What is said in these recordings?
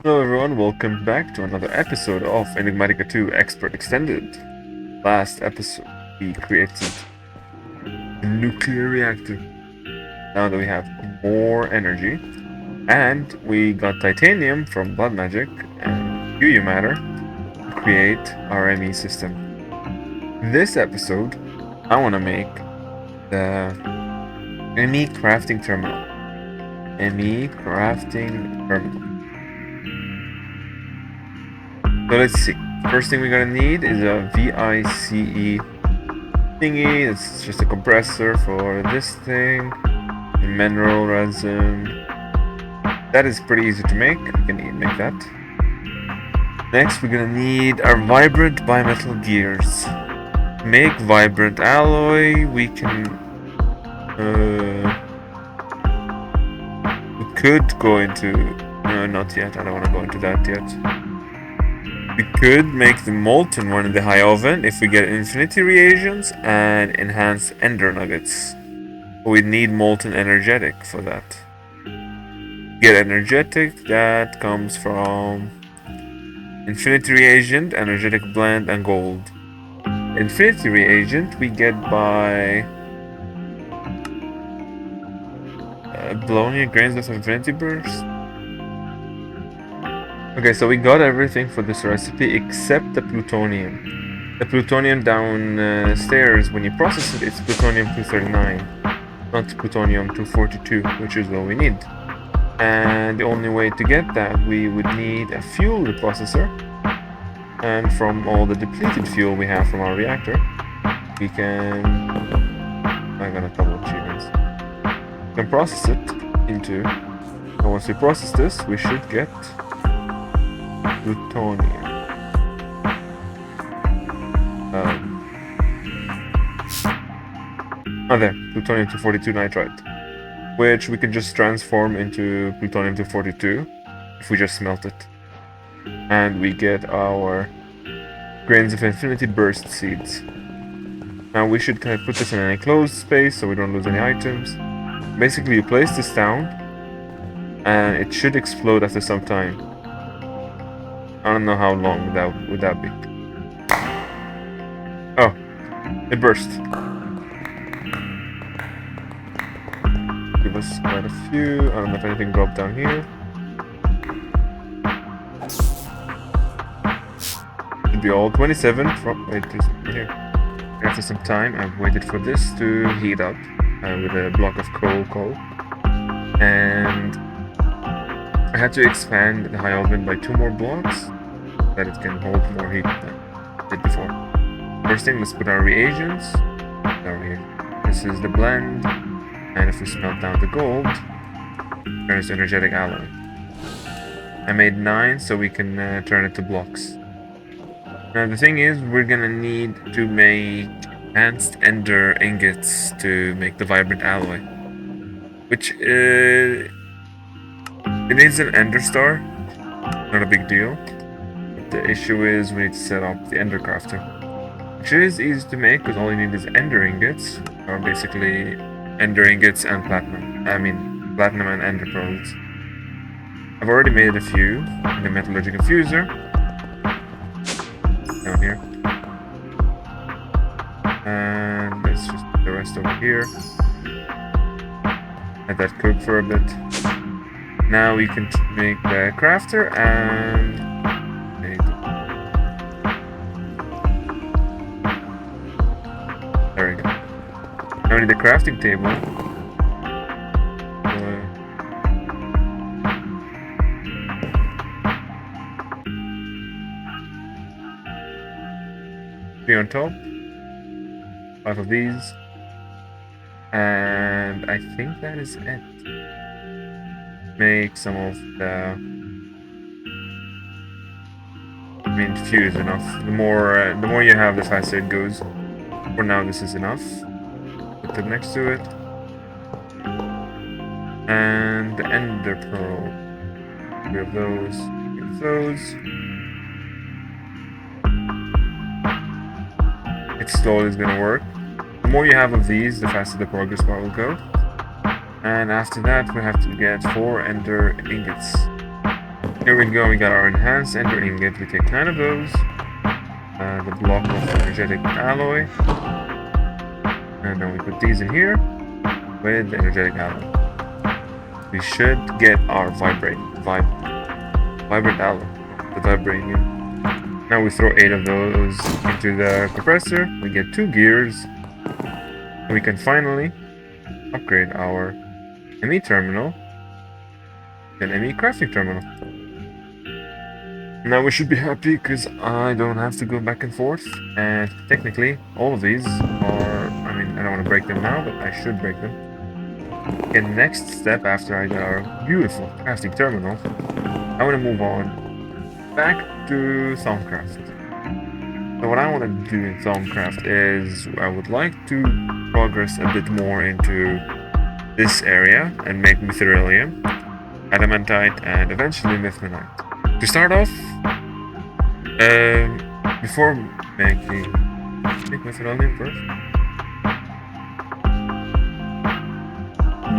Hello everyone, welcome back to another episode of Enigmatica 2 Expert Extended. Last episode, we created a nuclear reactor. Now that we have more energy, and we got titanium from blood magic and Yu matter to create our ME system. In this episode, I want to make the ME crafting terminal. ME crafting terminal. So let's see. First thing we're gonna need is a VICE thingy. It's just a compressor for this thing. Mineral resin. That is pretty easy to make. We can make that. Next, we're gonna need our vibrant bimetal gears. To make vibrant alloy, we can. We could go into. No, not yet. I don't want to go into that yet. We could make the molten one in the high oven if we get infinity reagents and enhanced ender nuggets. We need molten energetic for that. Get energetic, that comes from infinity reagent, energetic blend, and gold. Infinity reagent we get by blowing grains of infinity burst. Okay, so we got everything for this recipe except the plutonium. The plutonium downstairs, when you process it, it's plutonium 239, not plutonium 242, which is what we need. And the only way to get that, we would need a fuel reprocessor. And from all the depleted fuel we have from our reactor, we can... I got a couple of achievements. We can process it into... And once we process this, we should get plutonium. There, plutonium 242 nitride, which we can just transform into plutonium 242 if we just smelt it. And we get our grains of infinity burst seeds. Now we should kind of put this in an enclosed space so we don't lose any items. Basically, you place this down, and it should explode after some time. I don't know how long that would be. Oh, it burst. Give us quite a few. I don't know if anything dropped down here. Should be all 27 from. Wait, there's here. After some time, I've waited for this to heat up with a block of coal, and I had to expand the high oven by 2 more blocks so that it can hold more heat than it did before. First thing, let's put our reagents. This is the blend, and if we smelt down the gold, turns to energetic alloy. I made 9 so we can turn it to blocks. Now the thing is, we're gonna need to make enhanced ender ingots to make the vibrant alloy, which it needs an ender star, not a big deal. But the issue is we need to set up the ender crafter, which is easy to make because all you need is ender ingots, or basically ender ingots and platinum. I mean platinum and ender pearls. I've already made a few in the metallurgic infuser down here, and let's just put the rest over here. Let that cook for a bit. Now we can make the crafter and there we go. Now we need the crafting table. On top, 5 of these, and I think that is it. Make some of the fuse enough. The more you have, the faster it goes. For now, this is enough. Put it next to it, and the ender pearl. 3 of those. 3 of those. It slowly is gonna work. The more you have of these, the faster the progress bar will go. And after that, we have to get 4 ender ingots. Here we go, we got our enhanced ender ingot. We take 9 of those. The block of energetic alloy. And then we put these in here with the energetic alloy. We should get our vibrant alloy, the vibranium. Now we throw 8 of those into the compressor. We get 2 gears. And we can finally upgrade our ME terminal and ME crafting terminal. Now we should be happy because I don't have to go back and forth, and technically all of these are, I mean, I don't want to break them now, but I should break them. Okay, next step after I get our beautiful crafting terminal, I want to move on back to Thaumcraft. So what I want to do in Thaumcraft is I would like to progress a bit more into this area and make Mithrilium, Adamantite, and eventually Mithranite. To start off, before making Mithrilium first.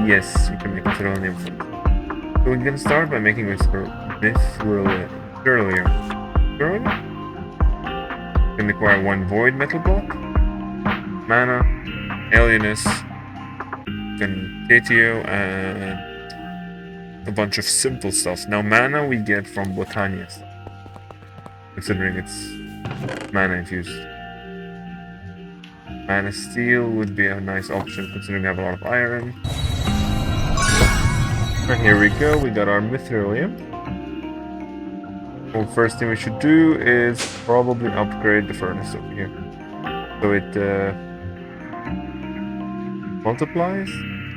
Yes, we can make Mithrilium first. So we're gonna start by making Mithrilium. We can acquire 1 void metal block, mana, alienus, Tatio, and a bunch of simple stuff. Now mana we get from Botania stuff, considering it's mana infused. Mana steel would be a nice option considering we have a lot of iron. And here we go, we got our Mithrilium. Well, first thing we should do is probably upgrade the furnace over here. So it multiplies?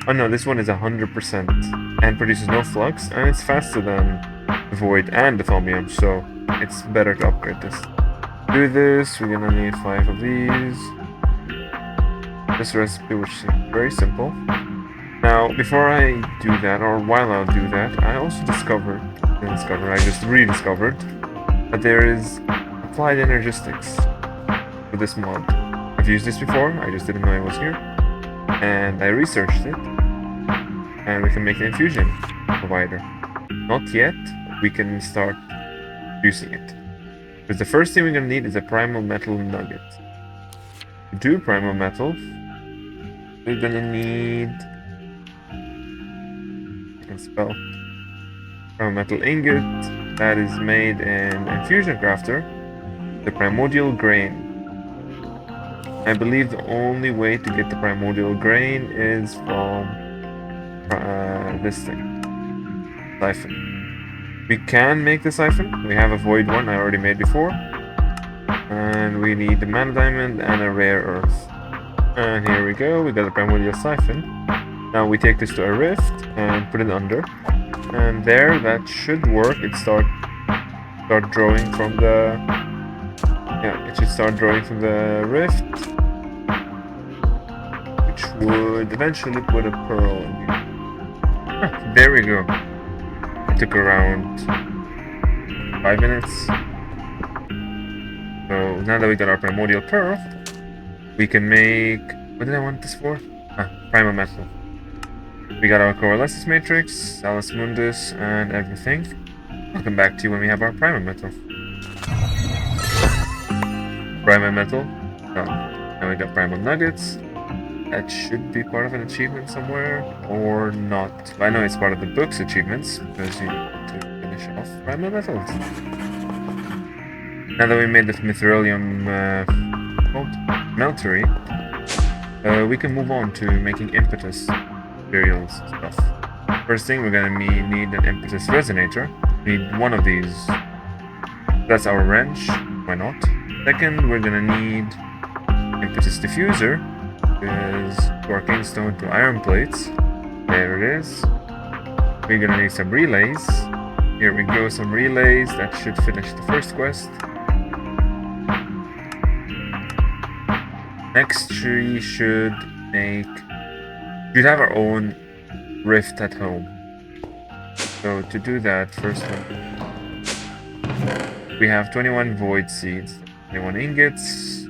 Oh no, this one is 100% and produces no flux, and it's faster than the Void and the Thaumium, so it's better to upgrade this. To do this, we're gonna need 5 of these. This recipe, which is very simple. Now, before I do that, or while I'll do that, I also I just rediscovered that there is applied energistics for this mod. I've used this before, I just didn't know it was here. And I researched it, and we can make an infusion provider. Not yet, but we can start using it. Because the first thing we're gonna need is a primal metal nugget. To do primal metal, we're gonna need primal metal ingot that is made in Infusion Crafter, the primordial grain. I believe the only way to get the primordial grain is from this thing, siphon. We can make the siphon. We have a void one I already made before, and we need the mana diamond and a rare earth. And here we go. We got the primordial siphon. Now we take this to a rift and put it under, and there, that should work. It start drawing from the it should start drawing from the rift, which would eventually put a pearl in here. There we go. It took around 5 minutes. So now that we got our primordial pearl, we can make, what did I want this for? Primal metal. We got our coalescence matrix, Salus Mundus, and everything. I'll come back to you when we have our primal metal. Primal metal. Now we got primal nuggets. That should be part of an achievement somewhere, or not. I know it's part of the book's achievements, because you need to finish off primal metals. Now that we made the Mithrilium meltery, we can move on to making impetus materials stuff. First thing, we're gonna need an impetus resonator. We need 1 of these. That's our wrench. Why not? Second, we're gonna need impetus diffuser. Is arcane stone to iron plates. There it is. We're gonna need some relays. Here we go, some relays. That should finish the first quest. Next, we should have our own rift at home. So to do that, first one, we have 21 void seeds, 21 ingots,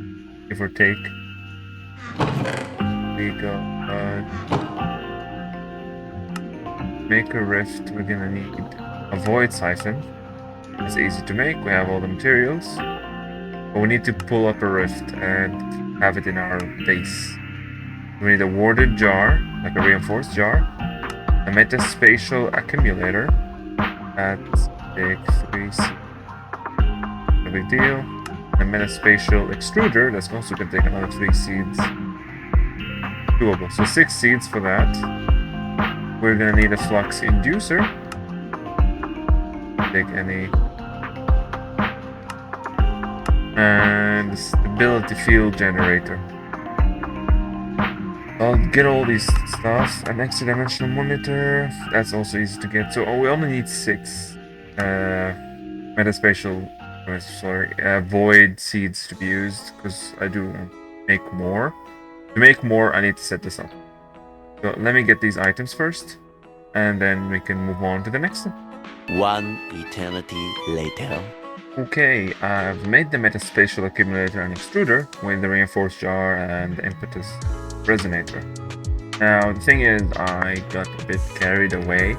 give or take. We got make a rift. We're gonna need a void siphon. It's easy to make. We have all the materials. But we need to pull up a rift and have it in our base. We need a warded jar, like a reinforced jar. A metaspatial accumulator. That's big 3 seeds. No big deal. A metaspatial extruder. That's also going to take another 3 seeds. Doable. So 6 seeds for that. We're going to need a flux inducer. Take any. And the stability field generator. I'll get all these stuff. An extra dimensional monitor. That's also easy to get. So we only need 6 metaspatial, void seeds to be used, because I do make more. To make more, I need to set this up. So let me get these items first, and then we can move on to the next one. 1 eternity later. Okay, I've made the metaspatial accumulator and extruder with the reinforced jar and the impetus resonator. Now, the thing is, I got a bit carried away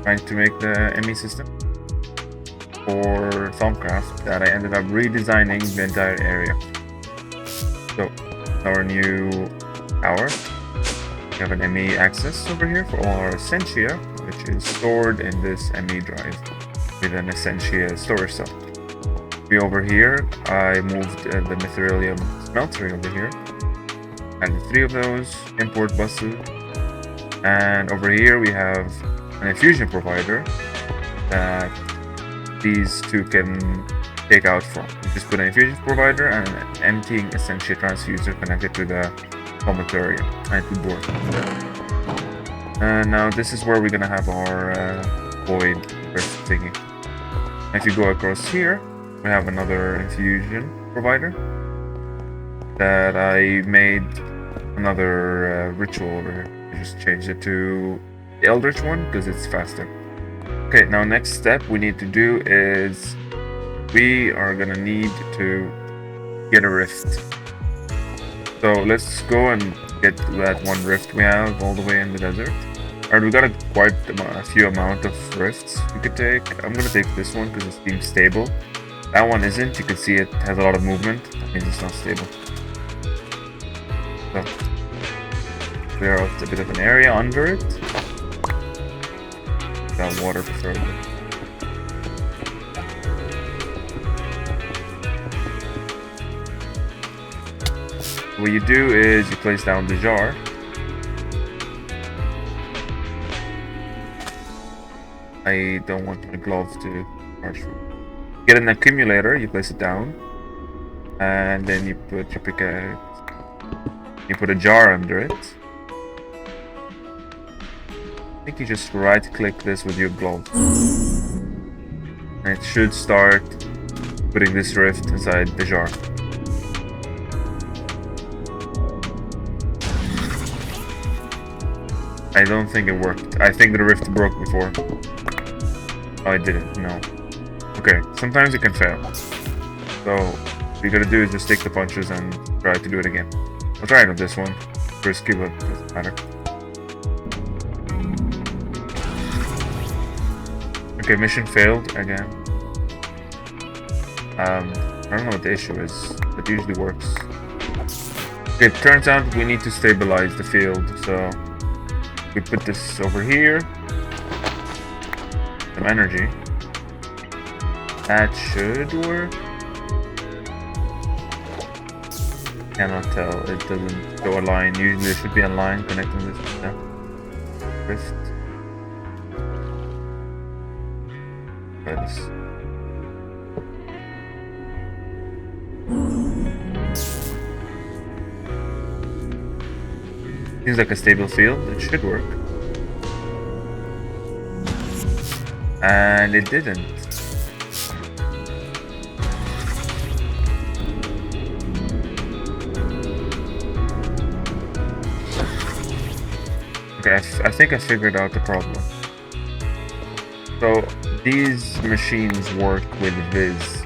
trying to make the ME system for Thaumcraft that I ended up redesigning the entire area. So, our new tower. We have an ME access over here for all our Essentia, which is stored in this ME drive with an Essentia storage cell. Over here, I moved the Mithrilium smeltery over here. And 3 of those import buses. And over here we have an infusion provider that these 2 can take out from. You just put an infusion provider and an emptying Essentia transfuser connected to the commutatorium and to board. And now this is where we're gonna have our void rift thingy. If you go across here, we have another infusion provider that I made another ritual over here. I just changed it to the Eldritch one because it's faster. Okay, now next step we need to do is we are gonna need to get a rift. So let's go and get that one rift we have all the way in the desert. Alright, we got quite a few amount of rifts we could take. I'm gonna take this one because it seems stable. That one isn't. You can see it has a lot of movement. That means it's not stable. So, clear out a bit of an area under it. That water preferably. What you do is you place down the jar. I don't want my glove to charge. Get an accumulator, you place it down, and then you put a jar under it. I think you just right-click this with your glove, and it should start putting this rift inside the jar. I don't think it worked. I think the rift broke before. Oh, it didn't. No. Okay, sometimes it can fail. So, what you gotta do is just take the punches and try to do it again. I'll try it with this one. Risky, but it doesn't matter. Okay, mission failed again. I don't know what the issue is. It usually works. Okay, it turns out we need to stabilize the field, so we put this over here. Some energy. That should work. Cannot tell. It doesn't go a line. Usually there should be a line connecting this to that rift. Try this. Seems like a stable field. It should work. And it didn't. Okay, I think I figured out the problem. So these machines work with Viz,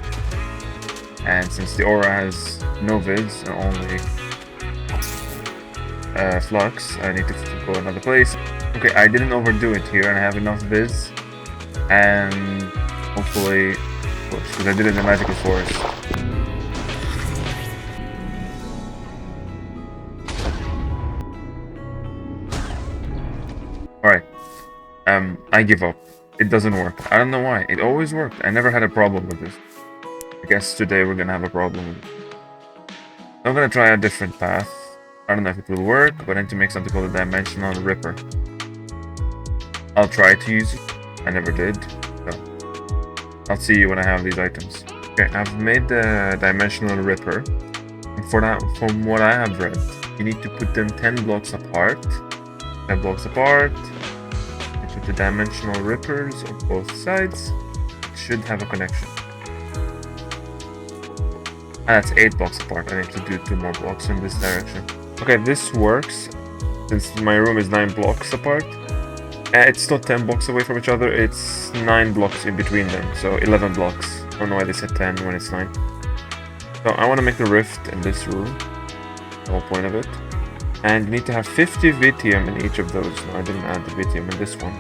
and since the aura has no Viz, only flux, I need to go another place. Okay, I didn't overdo it here, and I have enough Viz, and hopefully course, because I did it in the magical forest. Alright. I give up. It doesn't work. I don't know why. It always worked. I never had a problem with this. I guess today we're gonna have a problem with it. I'm gonna try a different path. I don't know if it will work, but I need to make something called a dimensional ripper. I'll try to use it. I never did. So I'll see you when I have these items. Okay, I've made the dimensional ripper. And for that, from what I have read, you need to put them 10 blocks apart. 10 blocks apart. And put the dimensional rippers on both sides. It should have a connection. That's 8 blocks apart. I need to do 2 more blocks in this direction. Okay, this works. Since my room is 9 blocks apart. It's not 10 blocks away from each other. It's 9 blocks in between them. So 11 blocks. I don't know why they said 10 when it's 9. So I want to make a rift in this room. The whole point of it. And you need to have 50 Vitium in each of those. No, I didn't add the Vitium in this one.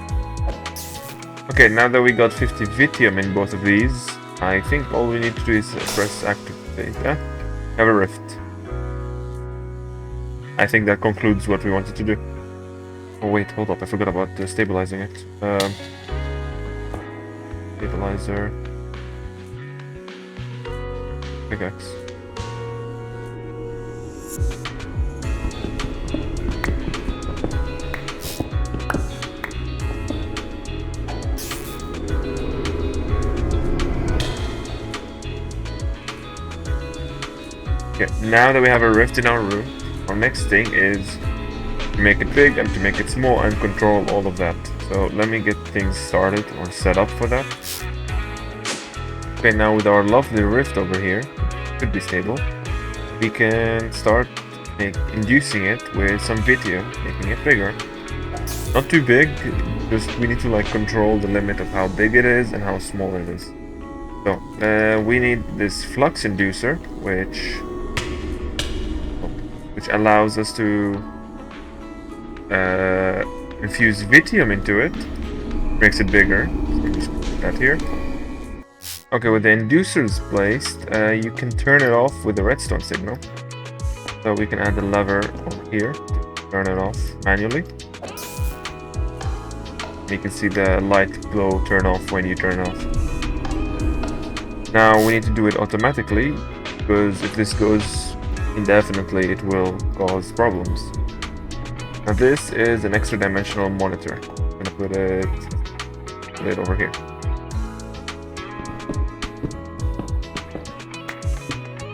Okay, now that we got 50 Vitium in both of these, I think all we need to do is press activate. Yeah? Have a rift. I think that concludes what we wanted to do. Oh wait, hold up, I forgot about stabilizing it. Stabilizer. Pickaxe. Okay, now that we have a rift in our room, our next thing is to make it big and to make it small and control all of that. So let me get things started or set up for that. Okay, now with our lovely rift over here, should be stable, we can start inducing it with some Vitium, making it bigger. Not too big, just we need to like control the limit of how big it is and how small it is. So we need this flux inducer, which allows us to infuse Vitium into it, makes it bigger. So just put that here. Okay, with the inducers placed, you can turn it off with the redstone signal. So we can add the lever over here to turn it off manually. You can see the light glow turn off when you turn it off. Now we need to do it automatically, because if this goes indefinitely, it will cause problems. Now this is an extra dimensional monitor. I'm gonna put it over here.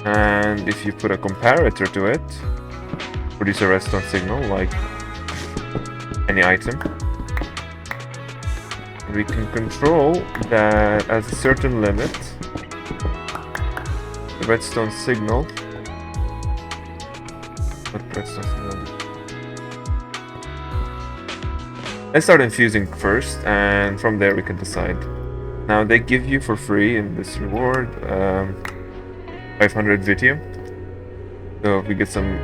And if you put a comparator to it, produce a redstone signal like any item. We can control that at a certain limit, the redstone signal. What redstone signal? Let's start infusing first, and from there we can decide. Now they give you for free in this reward 500 Vitium. So we get some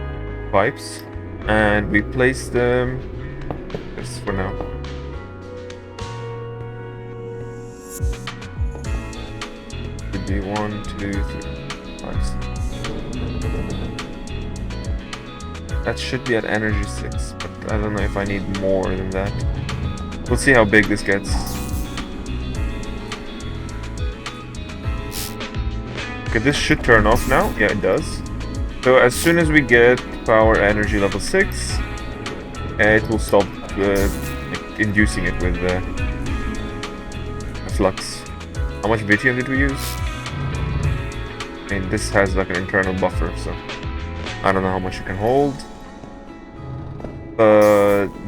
pipes, and we place them just for now. Could be 1, 2, 3, 5, 6. That should be at energy 6, but I don't know if I need more than that. We'll see how big this gets. Okay, this should turn off now. Yeah, it does. So as soon as we get power energy level 6, it will stop inducing it with a flux. How much Vitium did we use? I mean, this has like an internal buffer, so I don't know how much it can hold.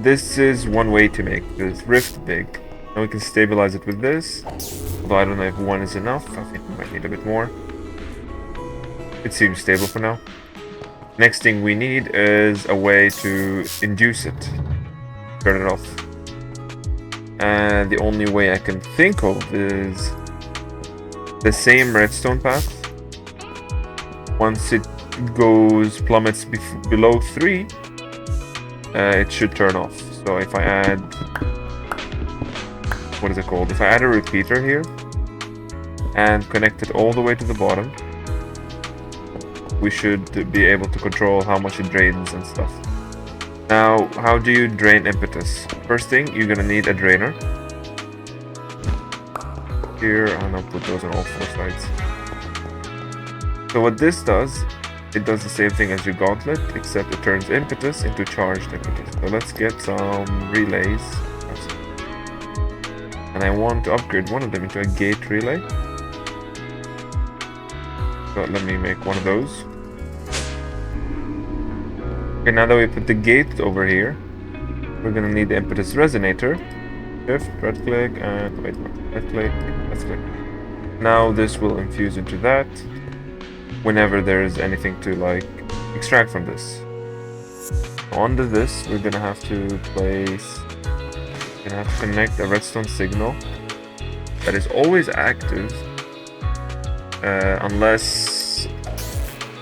This is one way to make this rift big. Now we can stabilize it with this. Although I don't know if 1 is enough. I think we might need a bit more. It seems stable for now. Next thing we need is a way to induce it. Turn it off. And the only way I can think of is the same redstone path. Once it plummets below 3, it should turn off. So if I add, what is it called? If I add a repeater here, and connect it all the way to the bottom, we should be able to control how much it drains and stuff. Now, how do you drain impetus? First thing, you're gonna need a drainer. Here, and I'll put those on all 4 sides. So what this does, it does the same thing as your gauntlet, except it turns impetus into charged impetus. So let's get some relays. And I want to upgrade one of them into a gate relay. So let me make one of those. Okay, now that we put the gate over here, we're gonna need the impetus resonator. Shift, right click, and wait, right click, left click. Now this will infuse into that whenever there is anything to like extract from this. Onto this, we're gonna have to place, we're gonna have to connect a redstone signal that is always active unless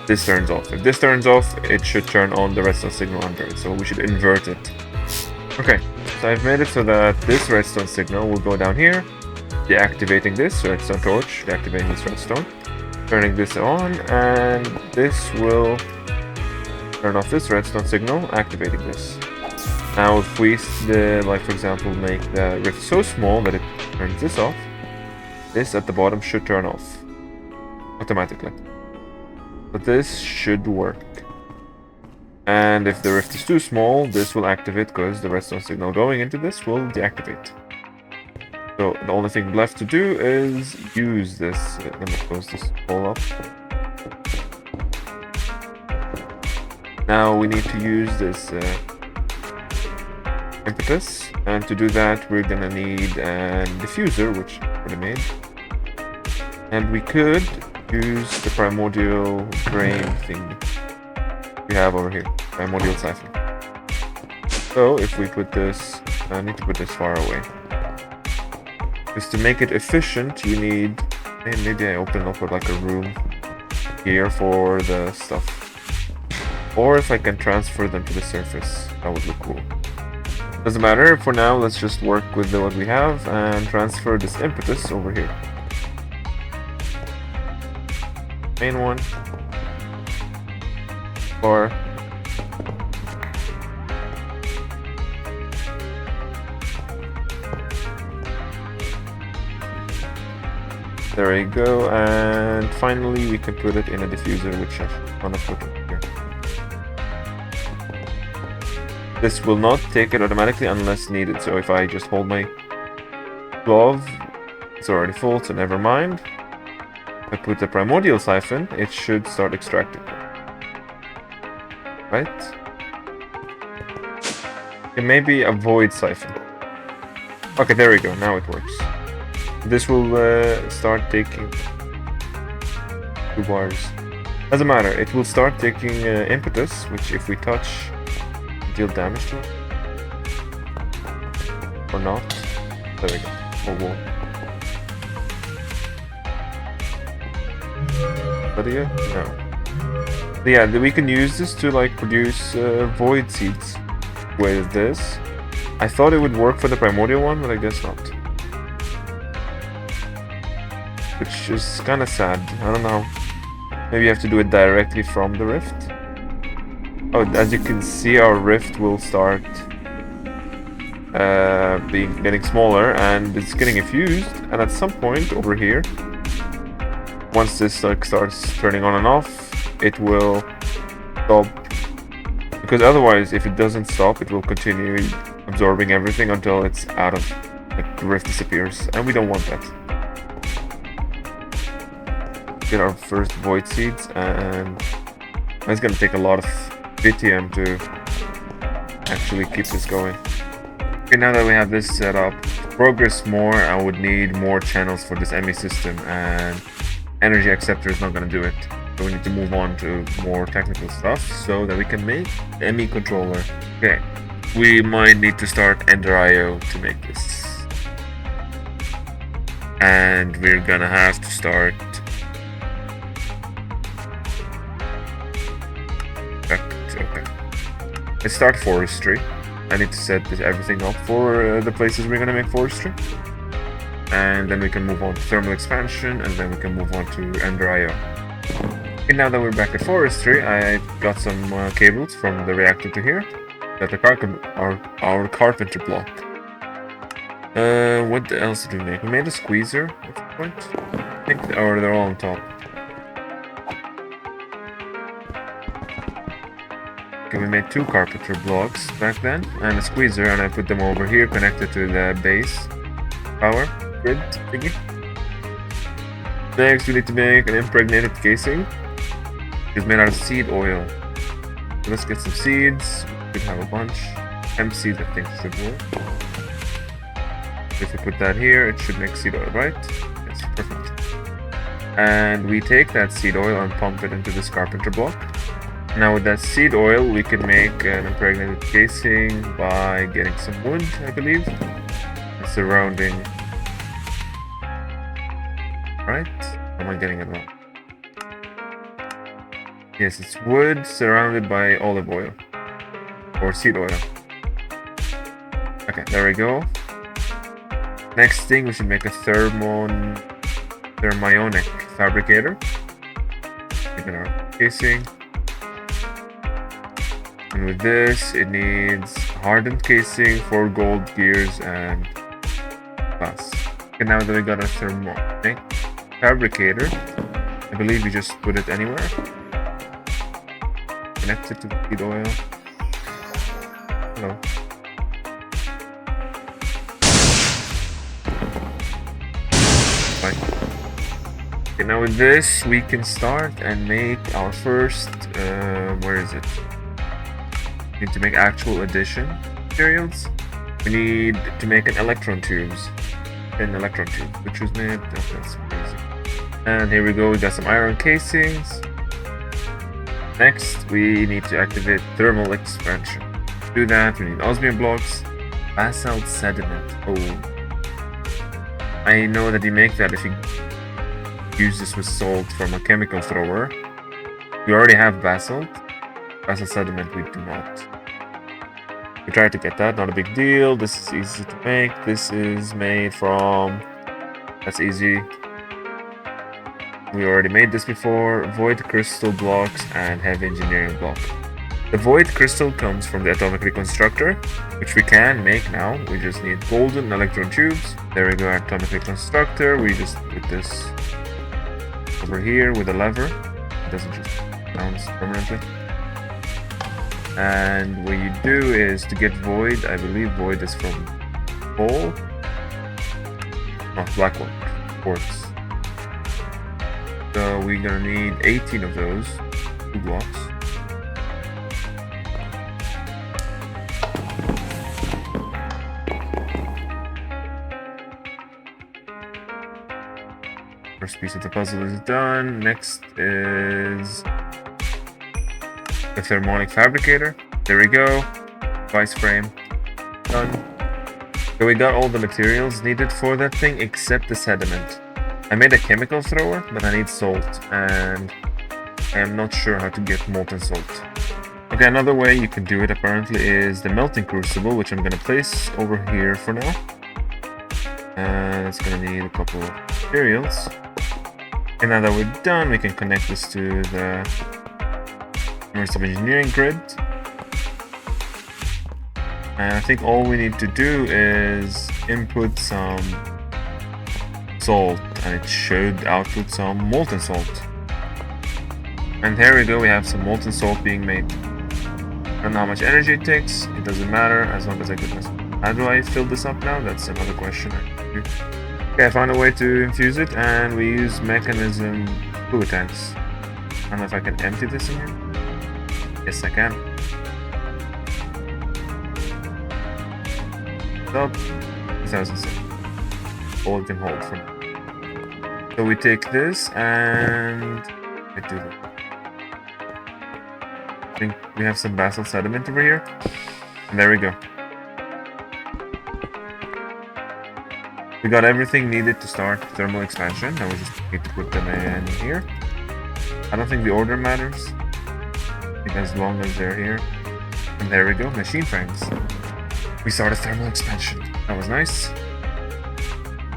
this turns off. If this turns off, it should turn on the redstone signal under it, so we should invert it. Okay, so I've made it so that this redstone signal will go down here, deactivating this redstone torch, deactivating this redstone, turning this on, and this will turn off this redstone signal, activating this. Now if we, like for example, make the rift so small that it turns this off, this at the bottom should turn off automatically. But this should work. And if the rift is too small, this will activate because the redstone signal going into this will deactivate. So the only thing left to do is use this. Let me close this all up. Now we need to use this impetus, and to do that we're gonna need a diffuser, which I already made. And we could use the primordial drain thing we have over here, primordial siphon. So if we put this, I need to put this far away. Because to make it efficient, you need, maybe I open up with like a room here for the stuff. Or if I can transfer them to the surface, that would look cool. Doesn't matter, for now let's just work with what we have and transfer this impetus over here. Main one. Or there we go, and finally we can put it in a diffuser, which I want to put it here. This will not take it automatically unless needed, so if I just hold my glove, it's already full, so never mind. If I put the primordial siphon, it should start extracting. Right? It may be a void siphon. Okay, there we go, now it works. This will start taking 2 bars. Doesn't matter, it will start taking impetus, which if we touch, deal damage to it. Or not. There we go. Oh, whoa. Lydia? No. Yeah, we can use this to like produce void seeds with this. I thought it would work for the primordial one, but I guess not. Which is kind of sad. I don't know. Maybe you have to do it directly from the rift. Oh, as you can see, our rift will start getting smaller, and it's getting infused. And at some point over here, once this like starts turning on and off, it will stop, because otherwise if it doesn't stop it will continue absorbing everything until it's out of, like, the rift disappears, and we don't want that. Get our first void seeds, and it's gonna take a lot of VTM to actually keep this going. Okay, now that we have this set up, to progress more I would need more channels for this ME system, and energy acceptor is not gonna do it. So we need to move on to more technical stuff so that we can make the ME controller. Okay, we might need to start Ender IO to make this. And we're gonna have to start... Okay. Let's start forestry. I need to set everything up for the places we're gonna make forestry. and then we can move on to thermal expansion, and then we can move on to Ender IO. Okay, now that we're back at forestry, I got some cables from the reactor to here. Got our carpenter block. What else did we make? We made a squeezer at some point. I think, or they're all on top. Okay, we made 2 carpenter blocks back then, and a squeezer, and I put them over here, connected to the base power grid thingy. Next, we need to make an impregnated casing. It's made out of seed oil. So let's get some seeds. We should have a bunch. Hemp seeds, I think, should work. If we put that here, it should make seed oil, right? Yes, perfect. And we take that seed oil and pump it into this carpenter block. Now with that seed oil, we can make an impregnated casing by getting some wood, I believe, and surrounding. Right? Am I getting it wrong? Yes, it's wood surrounded by olive oil or seed oil. Okay, there we go. Next thing, we should make a thermionic fabricator. Even our casing. And with this, it needs hardened casing, 4 gold gears, and glass. Okay, now that we got a thermionic fabricator, I believe we just put it anywhere. Connect it to the seed oil. Hello. Okay, now with this, we can start and make our first, where is it? We need to make actual addition materials. We need to make an electron tubes. An electron tube, which was made, that's crazy. And here we go, we got some iron casings. Next, we need to activate thermal expansion. To do that, we need osmium blocks, basalt sediment. Oh, I know that you make that if you use this with salt from a chemical thrower. We already have basalt. Basalt sediment we do not. We tried to get that, not a big deal. This is easy to make. This is made from... That's easy. We already made this before. Void crystal blocks and heavy engineering block. The void crystal comes from the atomic reconstructor, which we can make now. We just need golden electron tubes. There we go, our atomic reconstructor. We just put this over here with a lever. It doesn't just bounce permanently. And what you do is to get void, I believe void is from coal. Not blackwood, quartz. So we're gonna need 18 of those, 2 blocks. First piece of the puzzle is done. Next is the thermonic fabricator. There we go. Vice frame. Done. So we got all the materials needed for that thing except the sediment. I made a chemical thrower, but I need salt, and I am not sure how to get molten salt. Okay, another way you can do it apparently is the melting crucible, which I'm going to place over here for now. And it's going to need a couple of materials. And now that we're done, we can connect this to the immersive engineering grid. And I think all we need to do is input some salt, and it should output some molten salt. And here we go, we have some molten salt being made. I don't know how much energy it takes, it doesn't matter as long as I get this. How do I fill this up now? That's another question. Okay, I found a way to infuse it, and we use mechanism fluid tanks. I don't know if I can empty this in here. Yes, I can. Stop. 2006. All it can hold for now. So we take this and I do that. I think we have some basalt sediment over here. And there we go. We got everything needed to start thermal expansion. Now we just need to put them in here. I don't think the order matters. I think as long as they're here. And there we go, machine frames. We started thermal expansion. That was nice.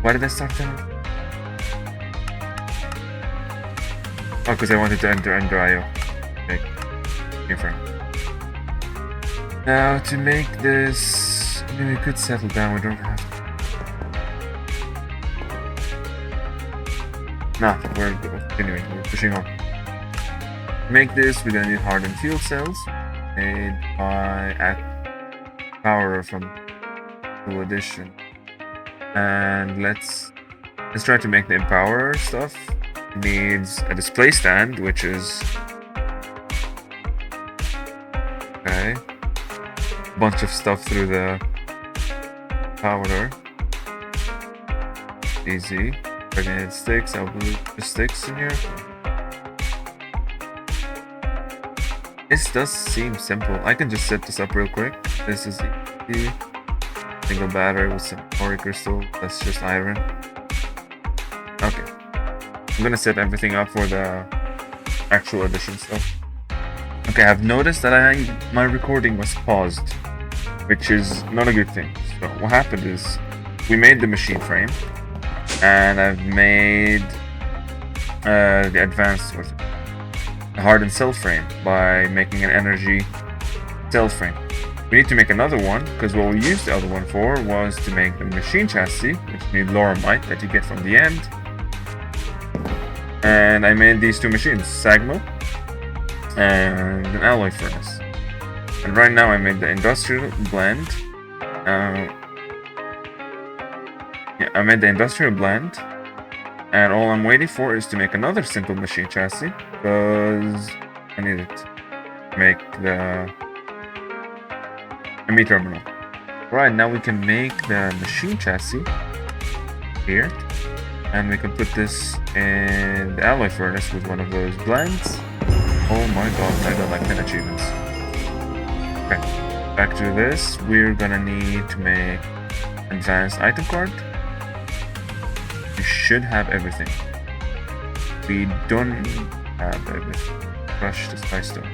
Why did I start that? Oh, because I wanted to enter IO. Okay. Confirm. Now to make this, I mean, we could settle down. We don't have to. Nothing. We're continuing. We're pushing on. To make this, we're gonna need hardened fuel cells made by power from Full Edition. And let's try to make the Empower stuff. It needs a display stand, which is okay. A bunch of stuff through the powder. Easy. We're gonna need sticks. I'll put the sticks in here. This does seem simple. I can just set this up real quick. This is easy. Single battery with some ore crystal. That's just iron. Okay. I'm gonna set everything up for the actual edition stuff. Okay, I've noticed that my recording was paused, which is not a good thing. So what happened is we made the machine frame, and I've made the advanced hardened cell frame by making an energy cell frame. We need to make another one because what we used the other one for was to make the machine chassis, which need loramite that you get from the end. And I made these two machines, Sagmo and an alloy furnace. And right now I made the industrial blend. I made the industrial blend. And all I'm waiting for is to make another simple machine chassis because I need it to make the ME terminal. Right, now we can make the machine chassis here, and we can put this in the alloy furnace with one of those blends. Oh my god, I got like 10 achievements. Okay, back to this. We're gonna need to make advanced item card. We should have everything. We don't have everything. Crush the spice stone.